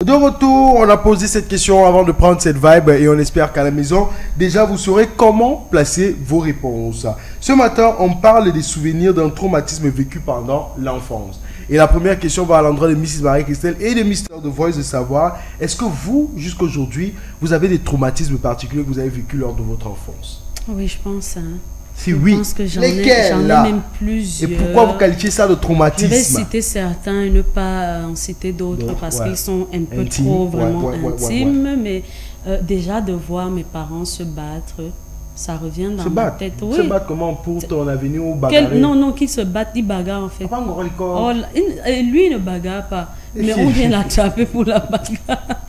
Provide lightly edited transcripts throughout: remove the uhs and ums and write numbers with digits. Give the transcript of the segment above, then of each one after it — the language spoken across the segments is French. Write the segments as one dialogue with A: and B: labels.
A: De retour, on a posé cette question avant de prendre cette vibe et on espère qu'à la maison, déjà vous saurez comment placer vos réponses. Ce matin, on parle des souvenirs d'un traumatisme vécu pendant l'enfance. Et la première question va à l'endroit de Mrs. Marie-Christelle et de Mr. The Voice de savoir, est-ce que vous, jusqu'aujourd'hui, vous avez des traumatismes particuliers que vous avez vécu lors de votre enfance?
B: Oui, je pense.
A: Si oui,
B: je pense que j'en
A: lesquels
B: ai même plusieurs.
A: Et pourquoi vous qualifiez ça de traumatisme?
B: Je vais citer certains et ne pas en citer d'autres parce qu'ils sont un peu trop vraiment intimes. Mais déjà de voir mes parents se battre, ça revient dans ma tête. Oui.
A: Se battre comment? Pour ton avenir ou bagarrer?
B: Non, qu'ils se battent, ils bagarrent en fait. Lui, il ne bagarre pas, mais on vient l'attraper pour la bagarre.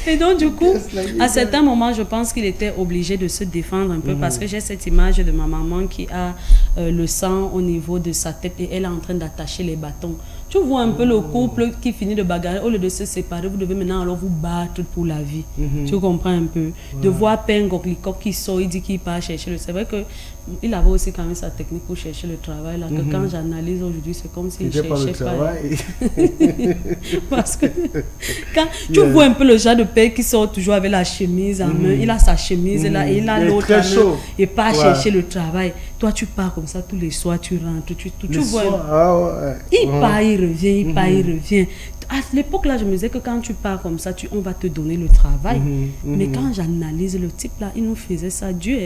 B: Et donc du coup, à certains moments, je pense qu'il était obligé de se défendre un peu parce que j'ai cette image de ma maman qui a le sang au niveau de sa tête et elle est en train d'attacher les bâtons. Tu vois un peu le couple qui finit de bagarrer, au lieu de se séparer, vous devez maintenant alors vous battre pour la vie. Tu comprends un peu? De voir Père Ngoklikok qui sort, il dit qu'il part chercher le... C'est vrai qu'il avait aussi quand même sa technique pour chercher le travail. Là, que quand j'analyse aujourd'hui, c'est comme s'il cherchait pas. Parce que quand tu vois un peu le genre de père qui sort toujours avec la chemise en main, il a sa chemise là et il a l'autre en main et part chercher le travail. Toi, tu pars comme ça tous les soirs, tu rentres, tu vois. Il part, il revient, il part, il revient. À l'époque là, je me disais que quand tu pars comme ça, on va te donner le travail. Mais quand j'analyse le type là, il nous faisait ça, Dieu.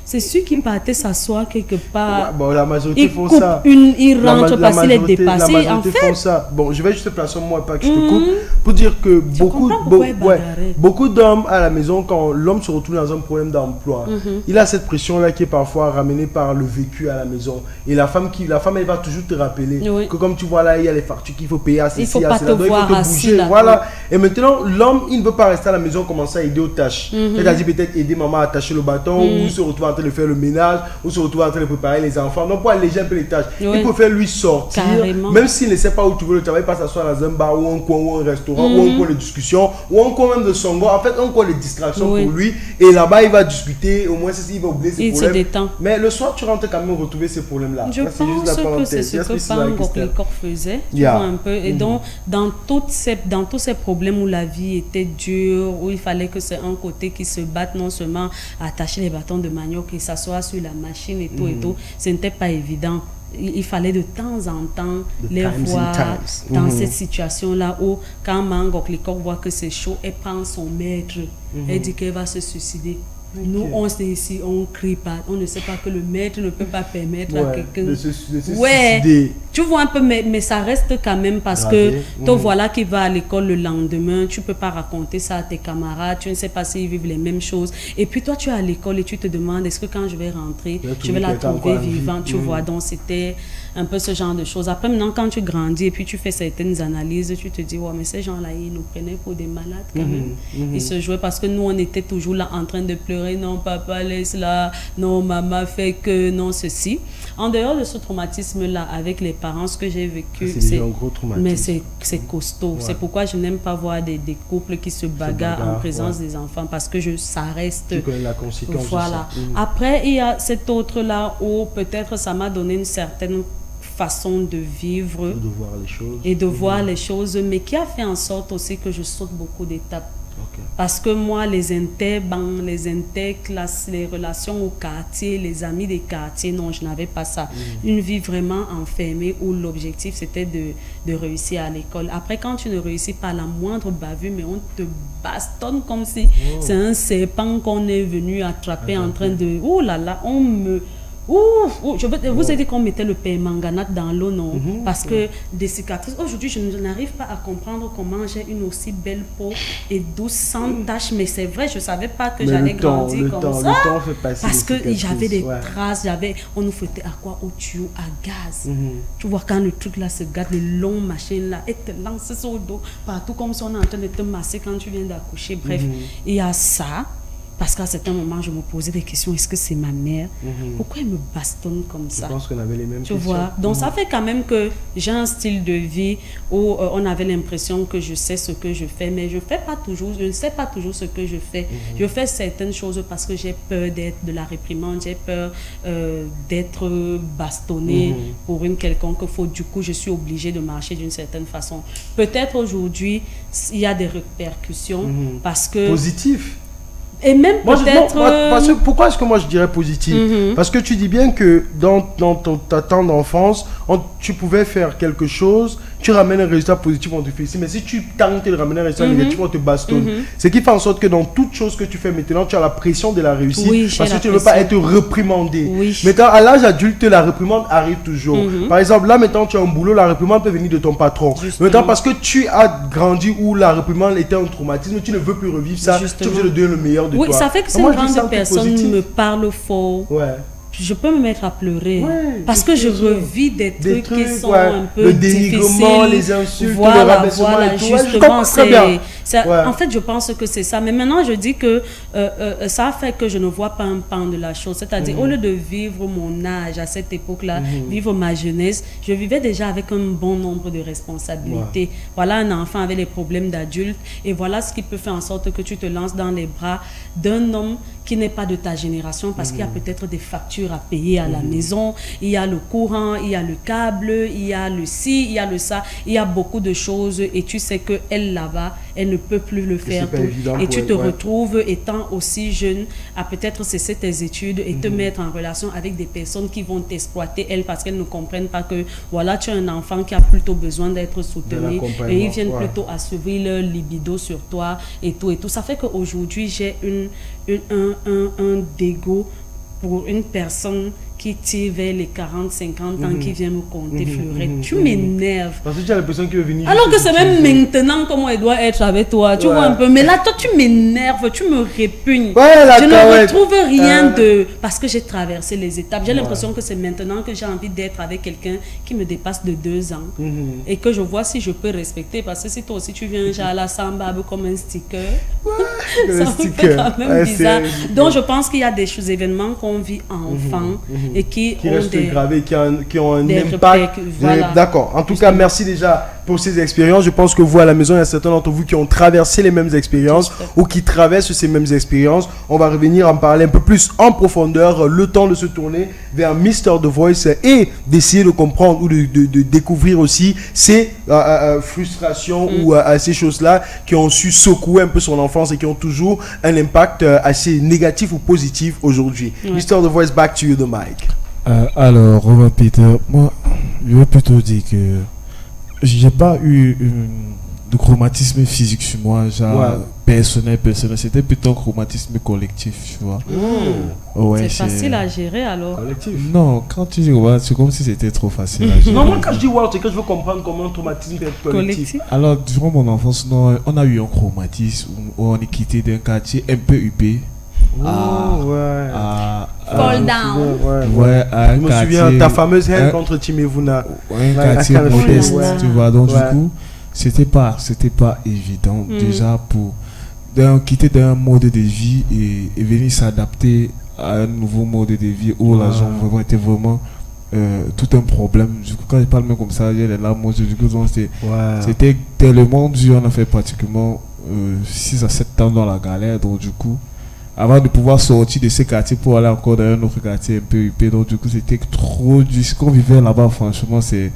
B: C'est sûr qu'il partait s'asseoir quelque part.
A: Bon, la majorité font ça.
B: Il rentre parce qu'il est dépassé.
A: La majorité font ça. Bon, je vais juste te placer moi, pas que je te coupe, pour dire que beaucoup d'hommes à la maison, quand l'homme se retrouve dans un problème d'emploi, il a cette pression-là qui est parfois ramenée par le vécu à la maison. Et la femme, elle va toujours te rappeler que comme tu vois là, il y a les factures qu'il faut payer à ceci, à cela. Il faut te bouger. Voilà. Et maintenant, l'homme, il ne veut pas rester à la maison, commencer à aider aux tâches. C'est-à-dire peut-être aider maman à attacher le bâton ou se retrouver en train de faire le ménage ou se retrouver en train de préparer les enfants. Donc pour alléger un peu les tâches, il préfère lui sortir, même s'il ne sait pas où trouver le travail, pas s'asseoir dans un bar ou un coin ou un restaurant ou un coin de discussion ou un coin même de son gars. En fait, un coin de distraction pour lui. Et là-bas, il va discuter. Au moins, il va oublier ses problèmes. Mais le soir, tu rentres quand même retrouver ces problèmes-là.
B: Je pense que c'est ce que Père Ngoklikok faisait. Tu vois un peu. Et donc, dans tous ces problèmes où la vie était dure, où il fallait que c'est un côté qui se batte, non seulement à attacher les bâtons de manioc et s'asseoir sur la machine et tout et tout, ce n'était pas évident. Il fallait de temps en temps les voir dans cette situation-là où quand Ngoklikok voit que c'est chaud, elle prend son maître, elle dit qu'elle va se suicider. Nous, on est ici, on crie pas, on ne sait pas que le maître ne peut pas permettre à quelqu'un de se suicider. Tu vois un peu, mais ça reste quand même parce que toi, voilà qui va à l'école le lendemain, tu peux pas raconter ça à tes camarades, tu ne sais pas s'ils vivent les mêmes choses. Et puis toi, tu es à l'école et tu te demandes, est-ce que quand je vais rentrer, je vais la trouver vivante, tu vois. Donc, c'était un peu ce genre de choses. Après, maintenant, quand tu grandis et puis tu fais certaines analyses, tu te dis, ouais, mais ces gens-là, ils nous prenaient pour des malades quand même. Ils se jouaient parce que nous, on était toujours là en train de pleurer. Non, papa, laisse là. Non, maman fait que, non, ceci. En dehors de ce traumatisme-là, avec les parents, ce que j'ai vécu, c'est un gros traumatisme. Mais c'est costaud. C'est pourquoi je n'aime pas voir des couples qui se bagarrent en présence des enfants parce que ça reste...
A: Tu connais la conséquence.
B: Voilà. Après, il y a cet autre-là où peut-être ça m'a donné une certaine façon de vivre
A: de voir les choses.
B: Et de voir les choses, mais qui a fait en sorte aussi que je saute beaucoup d'étapes. Parce que moi, les interbancs, les interclasses, les relations au quartier, les amis des quartiers, non, je n'avais pas ça. Une vie vraiment enfermée où l'objectif, c'était de réussir à l'école. Après, quand tu ne réussis pas la moindre bavure, mais on te bastonne comme si c'est un serpent qu'on est venu attraper en train de... Oh là là, on me... vous avez dit qu'on mettait le permanganate dans l'eau, non? Parce que des cicatrices, aujourd'hui, je n'arrive pas à comprendre comment j'ai une aussi belle peau et douce, sans taches, mais c'est vrai, je ne savais pas que j'allais grandir comme ça. Le temps fait passer parce que j'avais des traces, on nous fouettait à quoi? Au tuyau, à gaz. Tu vois, quand le truc là se gâte, les longs machines là, et te lance sur le dos, partout comme si on est en train de te masser quand tu viens d'accoucher. Bref, il y a ça. Parce qu'à certains moments, je me posais des questions. Est-ce que c'est ma mère? Pourquoi elle me bastonne comme ça?
A: Je pense qu'on avait les mêmes questions.
B: Tu vois? Donc, ça fait quand même que j'ai un style de vie où on avait l'impression que je sais ce que je fais, mais je ne sais pas toujours ce que je fais. Je fais certaines choses parce que j'ai peur de la réprimande, j'ai peur d'être bastonnée pour une quelconque faute. Du coup, je suis obligée de marcher d'une certaine façon. Peut-être aujourd'hui, il y a des répercussions parce que...
A: Positif.
B: Et même peut-être...
A: Pourquoi est-ce que moi je dirais positif? Parce que tu dis bien que dans ta temps d'enfance, tu pouvais faire quelque chose, tu ramènes un résultat positif, on te félicite. Mais si tu tentes de ramener un résultat négatif, on te bastonne. Ce qui fait en sorte que dans toute chose que tu fais maintenant, tu as la pression de la réussite. Parce que tu ne veux pas être reprimandé. Maintenant, à l'âge adulte, la réprimande arrive toujours. Par exemple, là maintenant, tu as un boulot, la réprimande peut venir de ton patron. Maintenant, parce que tu as grandi où la réprimande était un traumatisme, tu ne veux plus revivre ça. Tu es obligé de donner le meilleur de toi.
B: Oui, ça fait que ces grandes personnes me parlent fort. Je peux me mettre à pleurer parce que je revis des trucs qui sont un peu
A: le dénigrement, les insultes, le rabaissement et tout.
B: Justement, en fait, je pense que c'est ça. Mais maintenant, je dis que ça fait que je ne vois pas un pan de la chose. C'est-à-dire, au lieu de vivre mon âge à cette époque-là, vivre ma jeunesse, je vivais déjà avec un bon nombre de responsabilités. Voilà un enfant avec les problèmes d'adulte et voilà ce qui peut faire en sorte que tu te lances dans les bras d'un homme qui n'est pas de ta génération parce qu'il y a peut-être des factures à payer à la maison, il y a le courant, il y a le câble, il y a le ci, il y a le ça, il y a beaucoup de choses et tu sais qu'elle là-bas, elle ne peut plus le faire tout. Et tu te retrouves étant aussi jeune à peut-être cesser tes études et te mettre en relation avec des personnes qui vont t'exploiter, elles, parce qu'elles ne comprennent pas que voilà, tu as un enfant qui a plutôt besoin d'être soutenu et ils viennent plutôt assouvir leur libido sur toi et tout et tout. Ça fait qu'aujourd'hui, j'ai un dégoût pour une personne qui tire vers les 40-50 ans, qui vient me compter fleurette. Tu m'énerves.
A: Parce que tu as l'impression qu'il veut venir.
B: Alors que c'est même maintenant comment elle doit être avec toi. Tu vois un peu. Mais là, toi, tu m'énerves, tu me répugnes. Je ne retrouve rien de... Parce que j'ai traversé les étapes. J'ai l'impression que c'est maintenant que j'ai envie d'être avec quelqu'un qui me dépasse de 2 ans. Et que je vois si je peux respecter. Parce que si toi aussi, tu viens genre à la samba comme un sticker, ça me fait quand même bizarre. Donc, je pense qu'il y a des événements qu'on vit enfant. Et qui
A: restent gravés, qui ont un impact. D'accord. En tout cas, merci déjà pour ces expériences. Je pense que vous, à la maison, il y a certains d'entre vous qui ont traversé les mêmes expériences ou qui traversent ces mêmes expériences. On va revenir en parler un peu plus en profondeur. Le temps de se tourner vers Mr. The Voice et d'essayer de comprendre ou de découvrir aussi ces frustrations ou ces choses-là qui ont su secouer un peu son enfance et qui ont toujours un impact assez négatif ou positif aujourd'hui. Mr. The Voice, back to you, the mic.
C: Alors, Robert Peter, moi, je veux plutôt dire que j'ai pas eu de chromatisme physique sur moi, genre personnel. C'était plutôt un chromatisme collectif, tu vois.
B: C'est facile à gérer alors.
C: Collectif. Non, quand tu dis c'est comme si c'était trop facile à gérer.
A: Non, moi quand je dis c'est que je veux comprendre comment un traumatisme peut être collectif.
C: Alors, durant mon enfance, on a eu un chromatisme où on est quitté d'un quartier un peu huppé.
B: Fall down.
A: Je me souviens ta fameuse haine contre Timevuna.
C: Un quartier modeste, tu vois. Donc du coup, c'était pas évident déjà pour quitter d'un mode de vie et venir s'adapter à un nouveau mode de vie où la gens vraiment était vraiment tout un problème. Du coup, quand je parle même comme ça, j'ai les larmes. Du coup, c'était tellement dur. On a fait pratiquement 6 à 7 ans dans la galère. Donc du coup, avant de pouvoir sortir de ces quartiers pour aller encore dans un autre quartier un peu huppé, donc du coup c'était trop dur. Ce qu'on vivait là-bas, franchement, je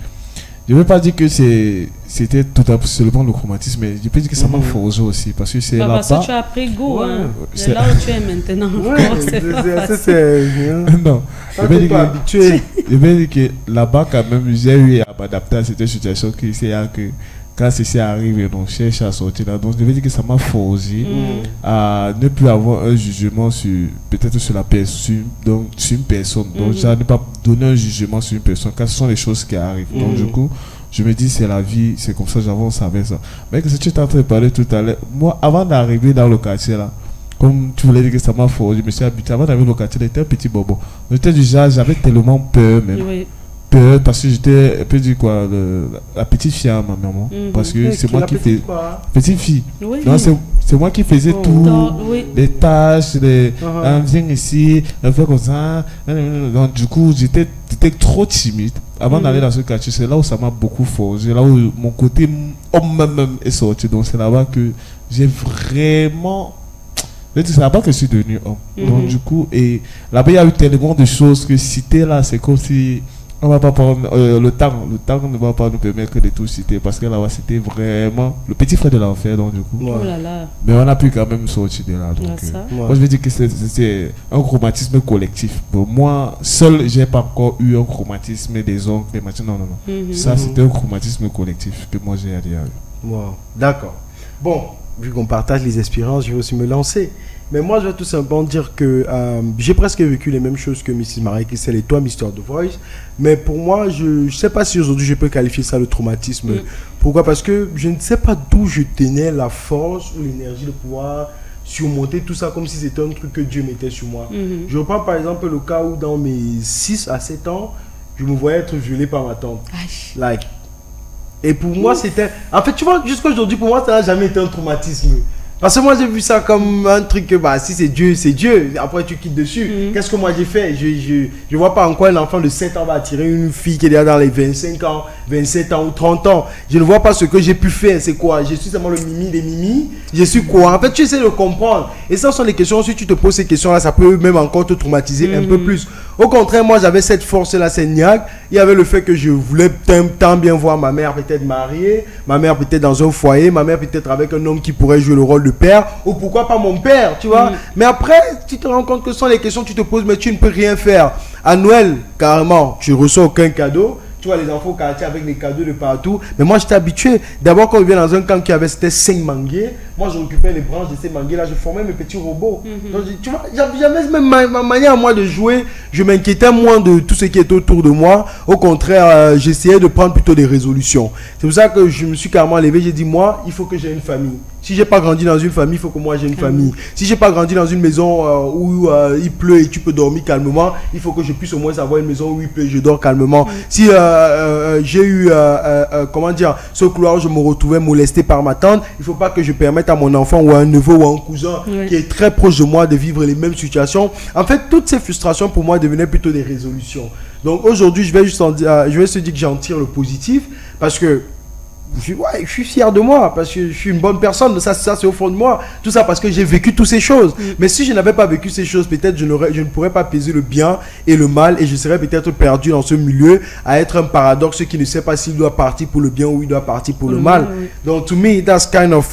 C: ne veux pas dire que c'était tout absolument le chromatisme, mais je peux dire que ça m'a forgé aussi, parce que c'est là-bas.
B: Parce que tu as pris goût, c'est là où tu es maintenant.
C: Non, je veux dire que là-bas quand même, j'ai eu à m'adapter à cette situation qui c'est que quand ceci arrive, on cherche à sortir là. Donc, je veux dire que ça m'a forcé à ne plus avoir un jugement peut-être sur la personne, donc sur une personne. Donc, je ne pas donner un jugement sur une personne, car ce sont les choses qui arrivent. Donc, du coup, je me dis, c'est la vie, c'est comme ça, j'avance avec ça. Mais que si tu étais en train de parler tout à l'heure, moi, avant d'arriver dans le quartier là, comme tu voulais dire que ça m'a forcé, je me suis habitué. Avant d'arriver dans le quartier, j'étais un petit bobo. J'étais du genre, j'avais tellement peur même. Peur parce que j'étais un peu dit quoi la petite fille à ma maman parce que c'est moi qui fais petite fille. C'est moi qui faisais tout, les tâches, viens ici, fais comme ça. Donc, du coup, j'étais trop timide. Avant d'aller dans ce quartier, c'est là où ça m'a beaucoup forgé, là où mon côté homme même est sorti. Donc, c'est là-bas que j'ai vraiment... C'est là-bas que je suis devenu homme. Donc, du coup, et là-bas, il y a eu tellement de choses que citer là, c'est comme si... On va pas prendre le temps ne va pas nous permettre de tout citer parce que là-bas c'était vraiment le petit frère de l'enfer, donc du coup mais on a pu quand même sortir de là, donc moi je veux dire que c'est un traumatisme collectif. Bon, moi seul j'ai pas encore eu un traumatisme des oncles, des machins, non. Ça c'était un traumatisme collectif que moi j'ai à dire.
A: D'accord. Bon, vu qu'on partage les expériences, je vais aussi me lancer. Mais moi, je vais tout simplement dire que j'ai presque vécu les mêmes choses que Mrs. Marie Christelle et toi, Mr. The Voice. Mais pour moi, je ne sais pas si aujourd'hui je peux qualifier ça de traumatisme. Pourquoi? Parce que je ne sais pas d'où je tenais la force ou l'énergie de pouvoir surmonter tout ça comme si c'était un truc que Dieu mettait sur moi. Je reprends par exemple le cas où dans mes 6 à 7 ans, je me voyais être violé par ma tante. Et pour moi, c'était... En fait, tu vois, jusqu'à aujourd'hui, pour moi, ça n'a jamais été un traumatisme. Parce que moi j'ai vu ça comme un truc que si c'est Dieu, c'est Dieu. Après tu quittes dessus. Qu'est-ce que moi j'ai fait? Je vois pas en quoi un enfant de 7 ans va attirer une fille qui est déjà dans les 25 ans, 27 ans ou 30 ans. Je ne vois pas ce que j'ai pu faire. C'est quoi? Je suis seulement le mimi des mimis. Je suis quoi? En fait tu essaies de comprendre. Et ça sont les questions. Si tu te poses ces questions là, ça peut même encore te traumatiser un peu plus. Au contraire, moi j'avais cette force là, c'est niaque. Il y avait le fait que je voulais tant bien voir ma mère peut-être mariée, ma mère peut-être dans un foyer, ma mère peut-être avec un homme qui pourrait jouer le rôle de père, ou pourquoi pas mon père, tu vois. Mais après, tu te rends compte que ce sont les questions que tu te poses, mais tu ne peux rien faire. À Noël, carrément, tu ne reçois aucun cadeau. Tu vois les enfants au quartier avec les cadeaux de partout. Mais moi, j'étais habitué. D'abord, quand on vient dans un camp qui avait, c'était 5 manguiers, moi, je récupérais les branches de ces manguiers-là, je formais mes petits robots. Donc, tu vois, j'avais même ma manière à moi de jouer. Je m'inquiétais moins de tout ce qui était autour de moi. Au contraire, j'essayais de prendre plutôt des résolutions. C'est pour ça que je me suis carrément levé. J'ai dit, moi, il faut que j'ai une famille. Si je n'ai pas grandi dans une famille, il faut que moi j'ai une famille. Si je n'ai pas grandi dans une maison où il pleut et tu peux dormir calmement, il faut que je puisse au moins avoir une maison où il pleut et je dors calmement. Si j'ai eu, comment dire, ce couloir où je me retrouvais molesté par ma tante, il ne faut pas que je permette à mon enfant ou à un neveu ou à un cousin qui est très proche de moi de vivre les mêmes situations. En fait, toutes ces frustrations pour moi devenaient plutôt des résolutions. Donc aujourd'hui, je vais se dire que j'en tire le positif parce que je suis fier de moi parce que je suis une bonne personne. Ça c'est au fond de moi. Tout ça parce que j'ai vécu toutes ces choses. Mais si je n'avais pas vécu ces choses, peut-être je ne pourrais pas peser le bien et le mal et je serais peut-être perdu dans ce milieu à être un paradoxe qui ne sait pas s'il doit partir pour le bien ou il doit partir pour le mal. Donc, to me, that's kind of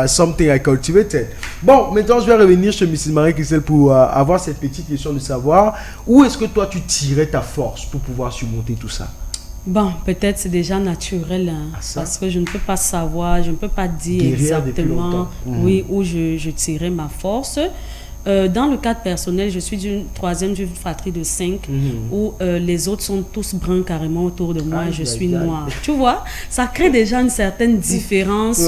A: something I cultivated. Bon, maintenant, je vais revenir chez Mrs. Marie Christelle pour avoir cette petite question de savoir où est-ce que toi, tu tirais ta force pour pouvoir surmonter tout ça?
B: Bon, peut-être c'est déjà naturel, parce que je ne peux pas savoir, je ne peux pas dire exactement où je tirais ma force. Dans le cadre personnel, je suis d'une fratrie de 5 où les autres sont tous bruns carrément autour de moi et je suis noire. Tu vois, ça crée déjà une certaine différence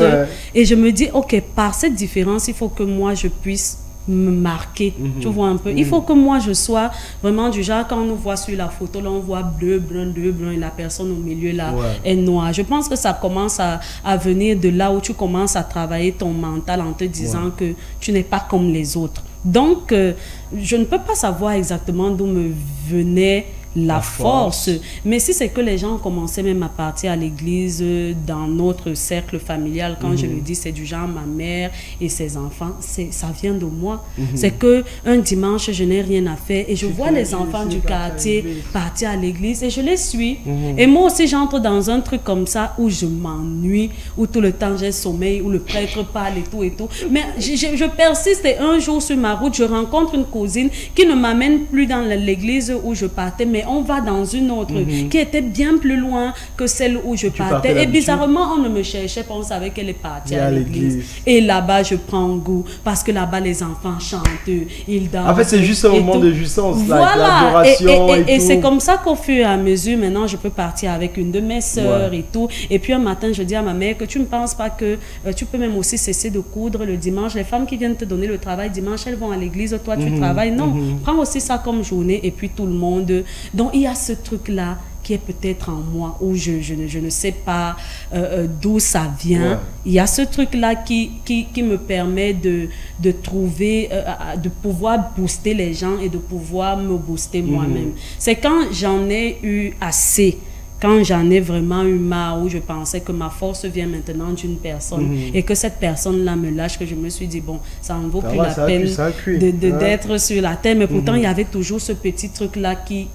B: et je me dis, ok, par cette différence, il faut que moi je puisse me marquer, tu vois un peu. Il faut que moi je sois vraiment du genre, quand on nous voit sur la photo, là on voit bleu, brun et la personne au milieu là est noire. Je pense que ça commence à venir de là où tu commences à travailler ton mental en te disant que tu n'es pas comme les autres. Donc, je ne peux pas savoir exactement d'où me venait la force. Mais si c'est que les gens commençaient même à partir à l'église dans notre cercle familial, quand je le dis, c'est du genre ma mère et ses enfants, ça vient de moi. C'est que un dimanche, je n'ai rien à faire et je vois les enfants du quartier partir à l'église et je les suis. Et moi aussi, j'entre dans un truc comme ça où je m'ennuie, où tout le temps j'ai sommeil, où le prêtre parle et tout. Mais je persiste et un jour sur ma route, je rencontre une cousine qui ne m'amène plus dans l'église où je partais, mais on va dans une autre qui était bien plus loin que celle où je partais. Et bizarrement, on ne me cherchait pas, on savait qu'elle est partie à l'église. Et là-bas, je prends goût parce que là-bas, les enfants chantent, ils dansent.
A: En fait, c'est juste un moment de jouissance,
B: voilà. Et c'est comme ça qu'au fur et à mesure, maintenant, je peux partir avec une de mes sœurs et tout. Et puis un matin, je dis à ma mère que tu ne penses pas que tu peux même aussi cesser de coudre le dimanche. Les femmes qui viennent te donner le travail dimanche, elles vont à l'église, toi tu travailles. Non, prends aussi ça comme journée et puis tout le monde. Donc il y a ce truc-là qui est peut-être en moi, ou je ne sais pas d'où ça vient. Il y a ce truc-là qui me permet de trouver, de pouvoir booster les gens et de pouvoir me booster moi-même. C'est quand j'en ai eu assez, quand j'en ai vraiment eu marre, où je pensais que ma force vient maintenant d'une personne et que cette personne-là me lâche, que je me suis dit, bon, ça en vaut plus la peine d'être sur la terre. Mais pourtant, il y avait toujours ce petit truc-là qui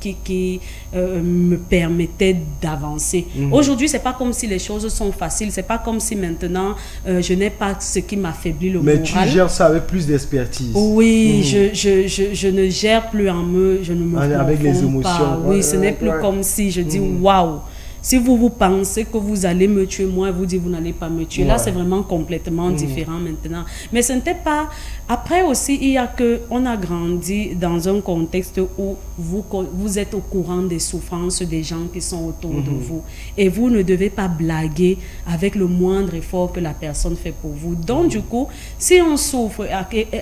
B: me permettait d'avancer. Aujourd'hui, c'est pas comme si les choses sont faciles. C'est pas comme si maintenant, je n'ai pas ce qui m'affaiblit le moral.
A: Mais tu gères ça avec plus d'expertise.
B: Oui, je ne gère plus en me, je ne me confonds
A: avec les émotions.
B: Pas. Oui, ce n'est plus comme si je dis, waouh. Si vous pensez que vous allez me tuer, moi, vous dites vous n'allez pas me tuer. Là, c'est vraiment complètement différent maintenant. Mais ce n'était pas... Après aussi, il y a que... On a grandi dans un contexte où vous êtes au courant des souffrances des gens qui sont autour de vous. Et vous ne devez pas blaguer avec le moindre effort que la personne fait pour vous. Donc, du coup, si on souffre,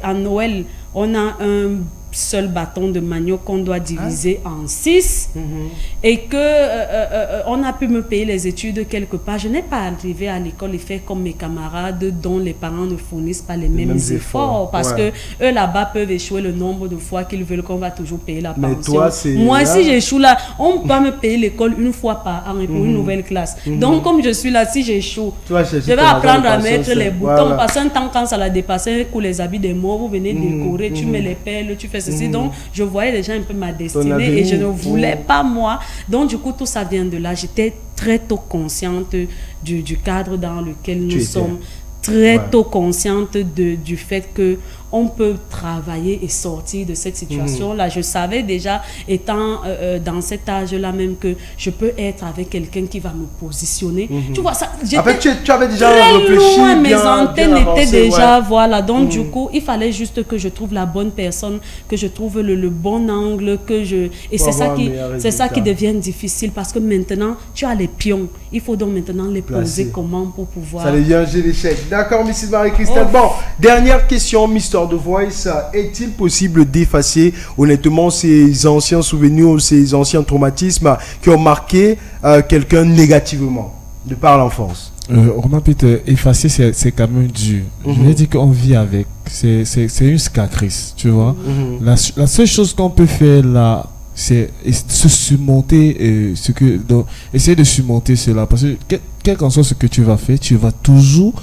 B: à Noël, on a un seul bâton de manioc qu'on doit diviser en 6 et que on a pu me payer les études quelque part. Je n'ai pas arrivé à l'école et faire comme mes camarades dont les parents ne fournissent pas les mêmes efforts parce que eux là-bas peuvent échouer le nombre de fois qu'ils veulent qu'on va toujours payer la pension. Toi, moi, si j'échoue là, on va me payer l'école une fois par an et pour une nouvelle classe. Donc, comme je suis là, si j'échoue, je vais apprendre à mettre les boutons. Parce qu'un temps, quand ça l'a dépassé, pour les habits des morts, vous venez décorer, tu mets les perles, tu fais ceci. Donc, je voyais déjà un peu ma destinée et je ne voulais pas moi. Donc, du coup, tout ça vient de là. J'étais très tôt consciente du cadre dans lequel nous sommes. Très tôt consciente du fait que on peut travailler et sortir de cette situation-là. Je savais déjà, étant dans cet âge-là même, que je peux être avec quelqu'un qui va me positionner. Tu vois, ça,
A: en fait, tu avais déjà réfléchi,
B: loin, mes antennes étaient déjà, voilà. Donc, du coup, il fallait juste que je trouve la bonne personne, que je trouve le bon angle, et c'est ça qui devient difficile, parce que maintenant, tu as les pions. Il faut donc maintenant les poser comment pour pouvoir...
A: Ça devient un jeu d'échecs. D'accord, Mrs. Marie-Christelle. Bon, dernière question, Mr. The Voice. Est-il possible d'effacer honnêtement ces anciens souvenirs, ces anciens traumatismes qui ont marqué quelqu'un négativement de par l'enfance?
C: Romain Peter, effacer c'est quand même dur. Je vais dire qu'on vit avec. C'est une cicatrice, tu vois. La seule chose qu'on peut faire là, c'est se surmonter, essayer de surmonter cela. Parce que quel qu'en soit ce que tu vas faire, tu vas toujours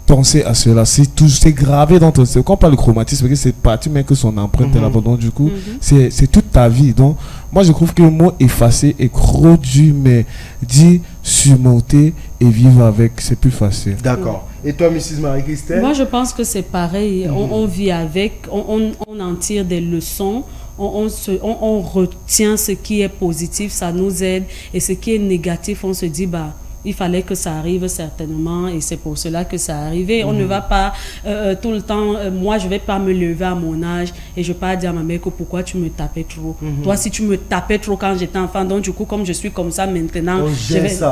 C: penser à cela. C'est gravé dans ton cerveau. Quand on parle de chromatisme, c'est pas, tu mets que son empreinte est là. Donc, du coup, c'est toute ta vie. Donc, moi, je trouve que le mot effacer est trop dur, mais dire surmonter et vivre avec, c'est plus facile.
A: D'accord. Et toi, Mrs. Marie-Christelle?
B: Moi, je pense que c'est pareil. On vit avec, on en tire des leçons. On retient ce qui est positif, ça nous aide. Et ce qui est négatif, on se dit, bah, il fallait que ça arrive certainement et c'est pour cela que ça arrivait. On ne va pas tout le temps, moi je ne vais pas me lever à mon âge et je ne vais pas dire à ma mère que pourquoi tu me tapais trop. Toi, si tu me tapais trop quand j'étais enfant, donc du coup comme je suis comme ça maintenant,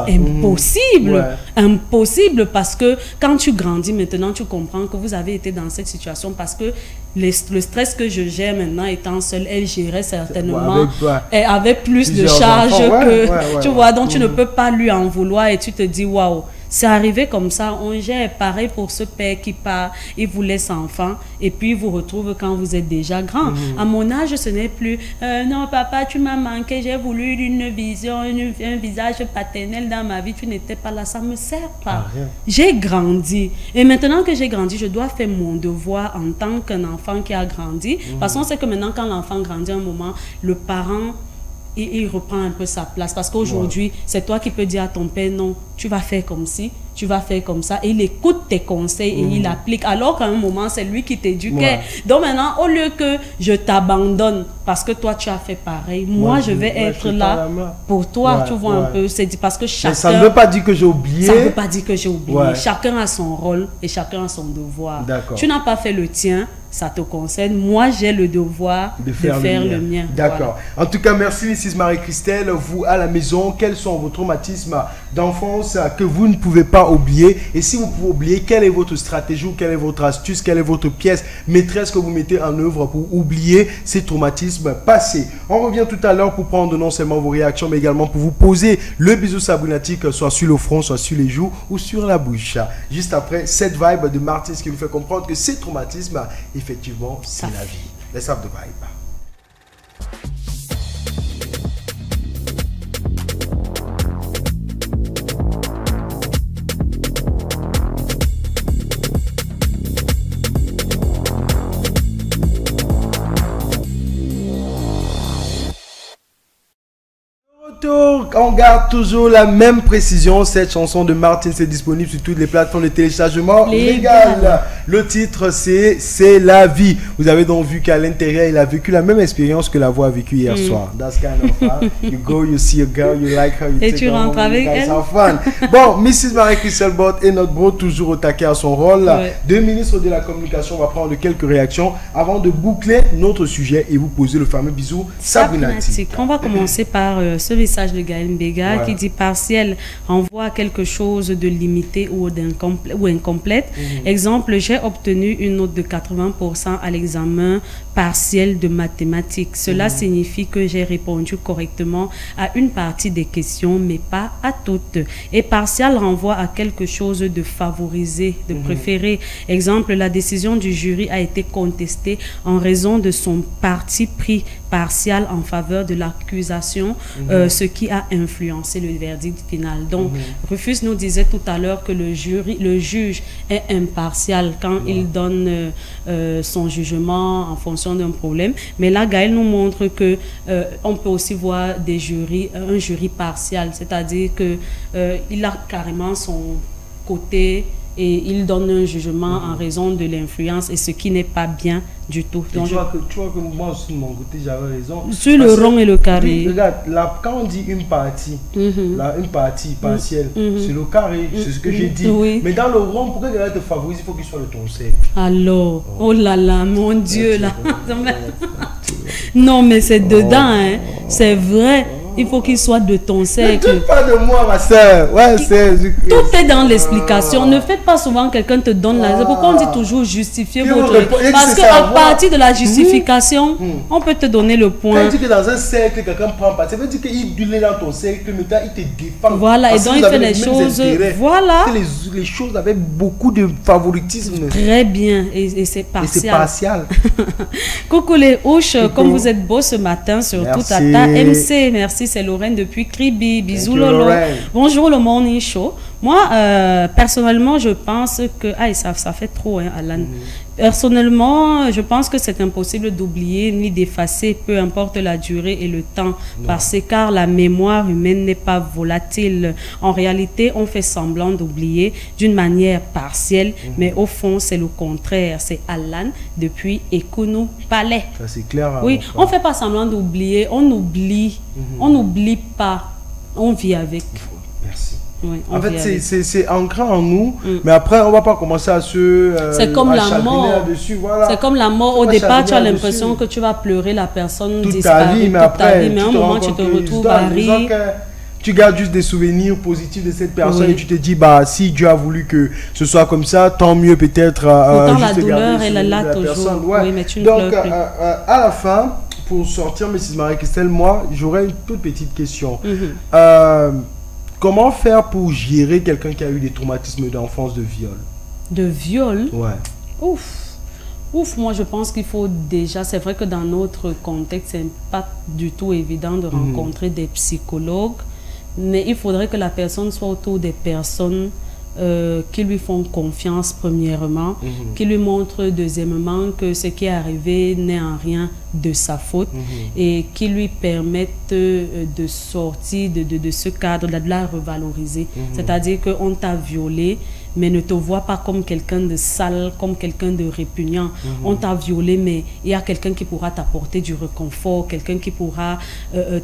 B: impossible. Impossible, parce que quand tu grandis maintenant, tu comprends que vous avez été dans cette situation parce que le stress que je gère maintenant étant seule, elle gérait certainement avec plus de charge que... tu vois, donc tu ne peux pas lui en vouloir et tu te dis, waouh, c'est arrivé comme ça. On gère pareil pour ce père qui part, il vous laisse enfant et puis il vous retrouve quand vous êtes déjà grand. À mon âge, ce n'est plus non papa, tu m'as manqué, j'ai voulu une vision, un visage paternel dans ma vie, tu n'étais pas là, ça ne me sert pas. J'ai grandi et maintenant que j'ai grandi, je dois faire mon devoir en tant qu'un enfant qui a grandi, parce qu'on sait que maintenant quand l'enfant grandit un moment, le parent il reprend un peu sa place, parce qu'aujourd'hui c'est toi qui peux dire à ton père non, tu vas faire comme ci, tu vas faire comme ça, et il écoute tes conseils et il applique, alors qu'à un moment c'est lui qui t'éduquait. Donc maintenant, au lieu que je t'abandonne parce que toi tu as fait pareil, moi je vais être là pour toi, tu vois un peu, c'est parce que chacun...
A: Mais ça ne veut pas dire que j'ai oublié.
B: Ça ne veut pas dire que j'ai oublié. Chacun a son rôle et chacun a son devoir. Tu n'as pas fait le tien, ça te concerne. Moi, j'ai le devoir de faire le mien.
A: D'accord. Voilà. En tout cas, merci Mrs. Marie-Christelle. Vous, à la maison, quels sont vos traumatismes d'enfance que vous ne pouvez pas oublier? Et si vous pouvez oublier, quelle est votre stratégie ou quelle est votre astuce, quelle est votre pièce maîtresse que vous mettez en œuvre pour oublier ces traumatismes passés? On revient tout à l'heure pour prendre non seulement vos réactions, mais également pour vous poser le bisou sabrinatique, soit sur le front, soit sur les joues ou sur la bouche. Juste après cette vibe de Martins qui nous fait comprendre que ces traumatismes, effectivement, c'est la vie. Let's have the vibe. On garde toujours la même précision. Cette chanson de Martins est disponible sur toutes les plateformes de téléchargement légal. Le titre c'est la vie. Vous avez donc vu qu'à l'intérieur il a vécu la même expérience que la voix a vécu hier soir. That's kind of you go, you see a girl, you like her, you
B: et tu rentres avec elle.
A: Bon, Mrs. Marie-Christelle Bott et notre bro toujours au taquet à son rôle. Deux ministres de la communication, on va prendre quelques réactions avant de boucler notre sujet et vous poser le fameux bisou sabrinatique.
B: On va commencer par ce message de Gaël Mbega qui dit partiel renvoie à quelque chose de limité ou incomplète. Exemple, j'ai obtenu une note de 80% à l'examen partiel de mathématiques. Cela signifie que j'ai répondu correctement à une partie des questions, mais pas à toutes. Et partial renvoie à quelque chose de favorisé, de préféré. Exemple, la décision du jury a été contestée en raison de son parti pris partial en faveur de l'accusation, ce qui a influencé le verdict final. Donc, Rufus nous disait tout à l'heure que le juge est impartial quand il donne son jugement en fonction d'un problème. Mais là, Gaël nous montre que on peut aussi voir un jury partial, c'est-à-dire que il a carrément son côté et il donne un jugement en raison de l'influence et ce qui n'est pas bien du tout. Donc,
A: tu vois que moi aussi de mon côté j'avais raison.
B: Sur le rond et le carré.
A: Regarde, là, quand on dit une partie, une partie partielle, c'est le carré, c'est ce que j'ai dit. Mais dans le rond, pour que quelqu'un te favorise, il faut qu'il soit de ton cercle.
B: Alors, oh là là, mon Dieu là. Non mais c'est dedans, hein. C'est vrai. Il faut qu'il soit de ton cercle.
A: Ne pas de moi, ma soeur. Ouais,
B: tout est dans l'explication. Ne faites pas souvent quelqu'un te donne la... Pourquoi on dit toujours justifier votre... Parce qu'à partir de la justification, on peut te donner le point.
A: Quand tu dis que dans un cercle, quelqu'un prend part, ça veut dire qu'il est dans ton cercle, mais il te défend.
B: Voilà, et donc il fait les choses... Voilà.
A: Il fait les choses avec beaucoup de favoritisme.
B: Très bien, et c'est partial.
A: Et c'est partial.
B: Coucou les ouches, comme vous êtes beaux ce matin, surtout Tata MC, merci. C'est Lorraine depuis Kribi. Bisous Lolo. Bonjour le Morning Show. Moi, personnellement, je pense que... Ah, ça fait trop, hein, Alan. Personnellement, je pense que c'est impossible d'oublier ni d'effacer, peu importe la durée et le temps, car la mémoire humaine n'est pas volatile. En réalité, on fait semblant d'oublier d'une manière partielle, mais au fond, c'est le contraire. C'est Alan depuis Ekounou Palais.
A: Ça, c'est clair.
B: Oui, on ne fait pas semblant d'oublier, on oublie. On n'oublie pas, on vit avec.
A: Merci.
B: Oui,
A: en fait, c'est ancré en nous, mais après, on ne va pas commencer à se...
B: c'est comme la mort.
A: Voilà.
B: C'est comme la mort. Au départ, tu as l'impression que tu vas pleurer la personne
A: toute ta vie, mais après,
B: mais à un moment, tu te retrouves à rire.
A: Tu gardes juste des souvenirs positifs de cette personne et tu te dis, bah, si Dieu a voulu que ce soit comme ça, tant mieux peut-être.
B: Pourtant, la douleur, elle est là toujours. Oui, mais tu ne pleures plus.
A: À la fin, pour sortir Mrs. Marie-Christelle, moi, j'aurais une toute petite question. Comment faire pour gérer quelqu'un qui a eu des traumatismes d'enfance de viol?
B: De viol?
A: Ouais.
B: Ouf, moi je pense qu'il faut déjà, c'est vrai que dans notre contexte, c'est pas du tout évident de rencontrer des psychologues, mais il faudrait que la personne soit autour des personnes qui lui font confiance premièrement, qui lui montrent deuxièmement que ce qui est arrivé n'est en rien de sa faute et qui lui permettent de sortir de ce cadre, de la revaloriser. C'est-à-dire qu'on t'a violé, mais ne te vois pas comme quelqu'un de sale, comme quelqu'un de répugnant. On t'a violé, mais il y a quelqu'un qui pourra t'apporter du réconfort, quelqu'un qui pourra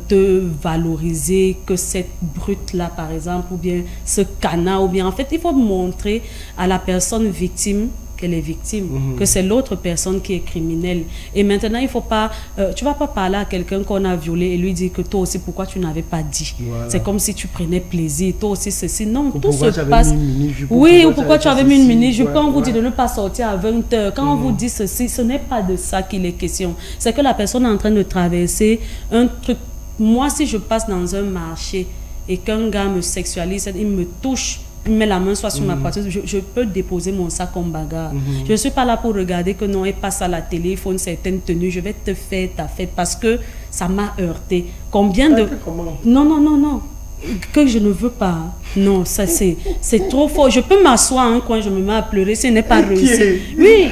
B: te valoriser, que cette brute-là, par exemple, ou bien ce canard, ou bien... En fait, il faut montrer à la personne victime qu'elle est victime, que c'est l'autre personne qui est criminelle. Et maintenant, il faut pas... tu vas pas parler à quelqu'un qu'on a violé et lui dire que toi aussi, pourquoi tu n'avais pas dit? Voilà. C'est comme si tu prenais plaisir, toi aussi ceci. Non, tout se passe... Oui, ou pourquoi tu avais mis une minute. Je peux vous dire de ne pas sortir à 20 h. Quand on vous dit ceci, ce n'est pas de ça qu'il est question. C'est que la personne est en train de traverser un truc. Moi, si je passe dans un marché et qu'un gars me sexualise, il me touche, il met la main soit sur ma poitrine, je peux déposer mon sac comme bagarre. Je ne suis pas là pour regarder que non, il passe à la télé, il faut une certaine tenue, je vais te faire ta fête parce que ça m'a heurté. Combien de... Non. Que je ne veux pas. Non, ça c'est trop fort. Je peux m'asseoir à un coin, je me mets à pleurer, ce n'est pas réussi. Oui,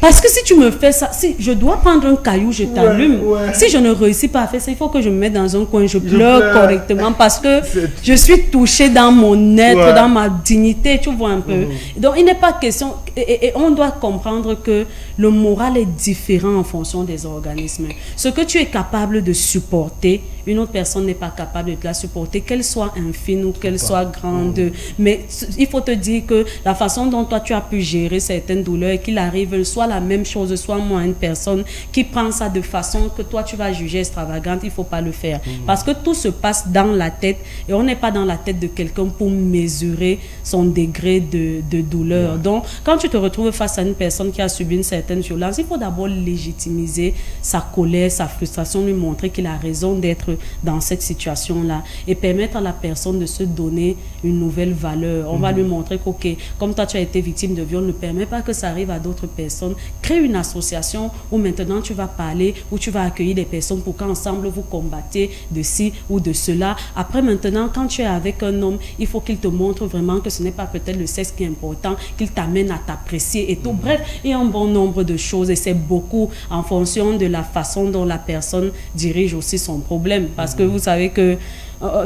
B: parce que si tu me fais ça, si je dois prendre un caillou, je t'allume. Si je ne réussis pas à faire ça, il faut que je me mette dans un coin, je pleure correctement parce que je suis touchée dans mon être, dans ma dignité, tu vois un peu. Donc il n'est pas question, et on doit comprendre que le moral est différent en fonction des organismes. Ce que tu es capable de supporter, une autre personne n'est pas capable de la supporter, qu'elle soit infime ou qu'elle soit grande. Mais il faut te dire que la façon dont toi tu as pu gérer certaines douleurs, qu'il arrive soit la même chose, soit moi une personne qui prend ça de façon que toi tu vas juger extravagante, il ne faut pas le faire. Parce que tout se passe dans la tête et on n'est pas dans la tête de quelqu'un pour mesurer son degré de douleur. Donc quand tu te retrouves face à une personne qui a subi une certaine violence, il faut d'abord légitimiser sa colère, sa frustration, lui montrer qu'il a raison d'être dans cette situation-là et permettre à la personne de se donner une nouvelle valeur. On va lui montrer que, ok, comme toi tu as été victime de viol, ne permet pas que ça arrive à d'autres personnes. Crée une association où maintenant tu vas parler, où tu vas accueillir des personnes pour qu'ensemble vous combattez de ci ou de cela. Après maintenant, quand tu es avec un homme, il faut qu'il te montre vraiment que ce n'est pas peut-être le sexe qui est important, qu'il t'amène à t'apprécier et tout. Bref, il y a un bon nombre de choses et c'est beaucoup en fonction de la façon dont la personne dirige aussi son problème. Parce que vous savez que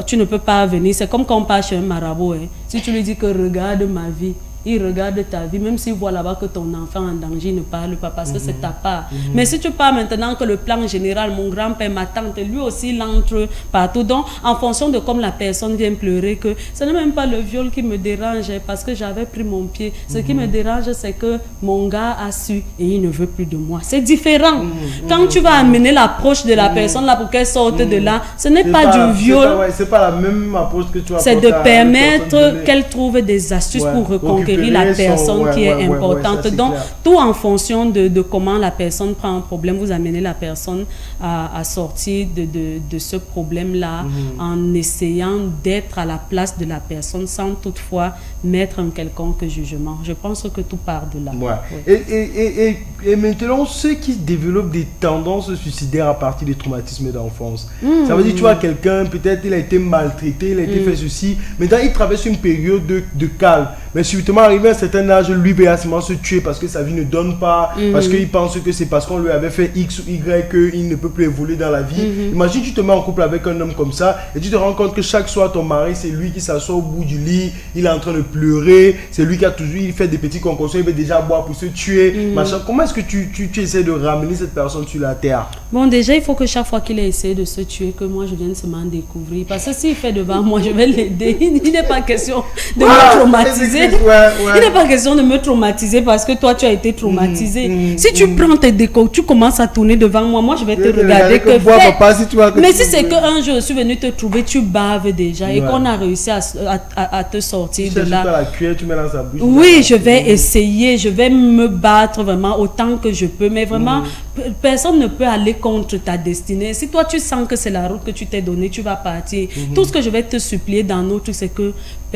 B: tu ne peux pas venir, c'est comme quand on part chez un marabout. Si tu lui dis que regarde ma vie, il regarde ta vie, même s'il voit là-bas que ton enfant est en danger, il ne parle pas parce que c'est ta part. Mais si tu pars maintenant que le plan général, mon grand-père, ma tante, lui aussi, il entre partout. Donc, en fonction de comme la personne vient pleurer, que ce n'est même pas le viol qui me dérange parce que j'avais pris mon pied. Ce qui me dérange, c'est que mon gars a su et il ne veut plus de moi. C'est différent. Quand tu vas amener l'approche de la personne là pour qu'elle sorte de là, ce n'est pas du viol.
A: C'est pas la même approche que tu as.
B: C'est de permettre qu'elle trouve des astuces pour reconquérir la personne qui est importante. Donc, tout en fonction de comment la personne prend un problème, vous amenez la personne à sortir de ce problème-là en essayant d'être à la place de la personne sans toutefois mettre un quelconque jugement. Je pense que tout part de là.
A: Et maintenant, ceux qui développent des tendances suicidaires à partir des traumatismes d'enfance, ça veut dire, tu vois, quelqu'un, peut-être il a été maltraité, il a été fait ceci, maintenant il traverse une période de calme. Mais subitement, arrivé à un certain âge, lui va se tuer parce que sa vie ne donne pas, parce qu'il pense que c'est parce qu'on lui avait fait X ou Y qu'il ne peut plus évoluer dans la vie. Imagine, tu te mets en couple avec un homme comme ça et tu te rends compte que chaque soir, ton mari, c'est lui qui s'assoit au bout du lit, il est en train de pleurer, c'est lui qui a toujours, il fait des petits concoctions, il veut déjà boire pour se tuer. Machin. Comment est-ce que tu essaies de ramener cette personne sur la terre?
B: Bon, déjà, il faut que chaque fois qu'il ait essayé de se tuer, que moi, je vienne seulement découvrir. Parce que s'il fait devant moi, je vais l'aider. Il n'est pas question de me traumatiser. Il n'est pas question de me traumatiser parce que toi, tu as été traumatisé. Si tu prends tes décos, tu commences à tourner devant moi, moi, je vais te regarder. Mais si c'est qu'un jour, je suis venu te trouver, tu baves déjà et qu'on a réussi à te sortir de là.
A: La cuillère, tu mets dans sa bouche.
B: Oui, je vais essayer, je vais me battre vraiment autant que je peux. Mais vraiment, personne ne peut aller contre ta destinée. Si toi, tu sens que c'est la route que tu t'es donnée, tu vas partir. Tout ce que je vais te supplier dans nos trucs, c'est que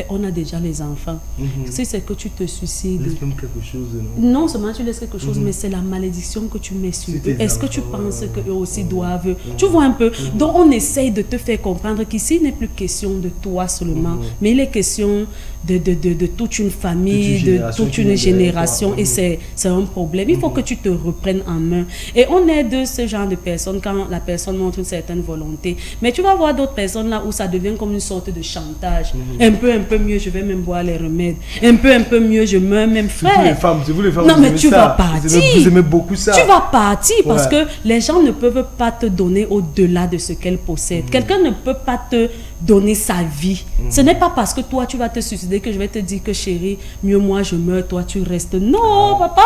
B: on a déjà les enfants. Si c'est que tu te suicides,
A: laisse même quelque chose,
B: non seulement tu laisses quelque chose, mais c'est la malédiction que tu mets sur eux. Est-ce que tu penses qu'eux aussi doivent... Tu vois un peu. Donc on essaye de te faire comprendre qu'ici il n'est plus question de toi seulement, mais il est question de toute une famille, de toute une génération, et c'est un problème. Il faut que tu te reprennes en main. Et on aide ce genre de personnes quand la personne montre une certaine volonté. Mais tu vas voir d'autres personnes là où ça devient comme une sorte de chantage, un peu peu mieux, je vais même boire les remèdes. Un peu mieux, je meurs même, frère.
A: C'est vous les femmes,
B: non, mais tu vas partir.
A: Vous aimez beaucoup ça.
B: Tu vas partir parce que les gens ne peuvent pas te donner au-delà de ce qu'elles possèdent. Quelqu'un ne peut pas te donner sa vie. Ce n'est pas parce que toi, tu vas te suicider que je vais te dire que chérie, mieux moi je meurs, toi tu restes. Non, papa,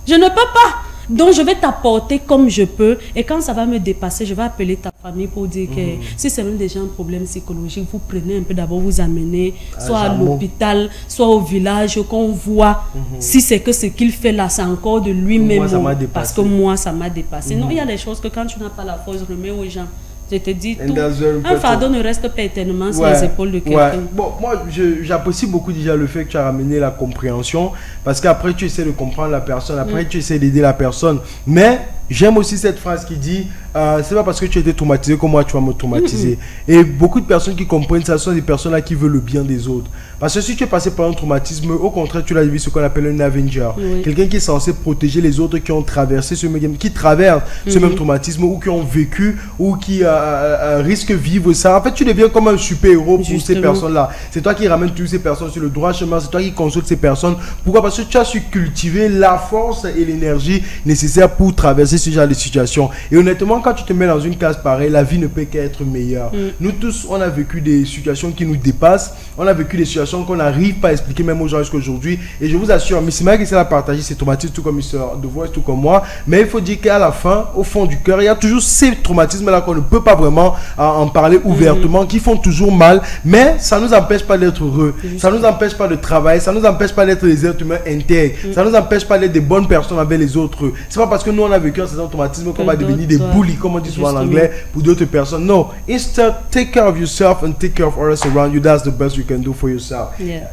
B: je ne peux pas. Donc, je vais t'apporter comme je peux. Et quand ça va me dépasser, je vais appeler ta famille pour dire que si c'est même déjà un problème psychologique, vous prenez un peu d'abord, vous amenez soit à l'hôpital, soit au village, qu'on voit si c'est que ce qu'il fait là, c'est encore de lui-même. Parce que moi, ça m'a dépassé. Non, il y a des choses que quand tu n'as pas la force, remets aux gens. Je te dis tout. Un fardeau ne reste pas éternellement sur les épaules de quelqu'un.
A: Bon, moi, j'apprécie beaucoup déjà le fait que tu as ramené la compréhension. Parce qu'après, tu essaies de comprendre la personne. Après, tu essaies d'aider la personne. Mais j'aime aussi cette phrase qui dit c'est pas parce que tu as été traumatisé que moi, tu vas me traumatiser. Et beaucoup de personnes qui comprennent ça sont des personnes là qui veulent le bien des autres. Parce que si tu es passé par un traumatisme, au contraire, tu l'as vu ce qu'on appelle un avenger. Quelqu'un qui est censé protéger les autres qui ont traversé ce même, qui traversent ce même traumatisme ou qui ont vécu ou qui risquent de vivre ça. En fait, tu deviens comme un super-héros pour ces personnes-là. C'est toi qui ramènes toutes ces personnes sur le droit chemin. C'est toi qui consoles ces personnes. Pourquoi? Parce que tu as su cultiver la force et l'énergie nécessaires pour traverser ce genre de situation. Et honnêtement, quand tu te mets dans une case pareille, la vie ne peut qu'être meilleure. Nous tous, on a vécu des situations qui nous dépassent. On a vécu des situations qu'on n'arrive pas à expliquer même aux gens jusqu'à aujourd'hui. Et je vous assure, mais c'est mal que c'est à partager ses traumatismes tout comme Mr. The Voice, tout comme moi. Mais il faut dire qu'à la fin, au fond du cœur, il y a toujours ces traumatismes-là qu'on ne peut pas vraiment en parler ouvertement, qui font toujours mal. Mais ça ne nous empêche pas d'être heureux. Ça ne nous empêche pas de travailler. Ça ne nous empêche pas d'être des êtres humains intègres. Ça ne nous empêche pas d'être des bonnes personnes avec les autres. C'est pas parce que nous, on a vécu un certain traumatisme qu'on va devenir des bullies, comme on dit souvent en anglais, pour d'autres personnes. No. Instead, take care of yourself and take care of others around you. That's the best you can do for yourself.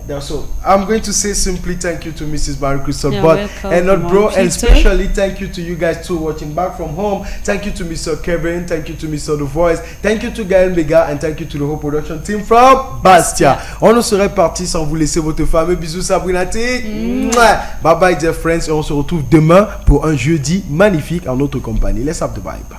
A: That's all. I'm going to say simply thank you to Mrs. Marie Crystal, and not bro, and especially thank you to you guys too watching back from home. Thank you to Mr. Kevin, thank you to Mr. The Voice, thank you to Gaël Mega, and thank you to the whole production team from Bastia. On ne serait parti sans vous laisser votre fameux bisous Sabrinati. Bye bye dear friends, et on se retrouve demain pour un jeudi magnifique en notre compagnie. Let's have the vibe.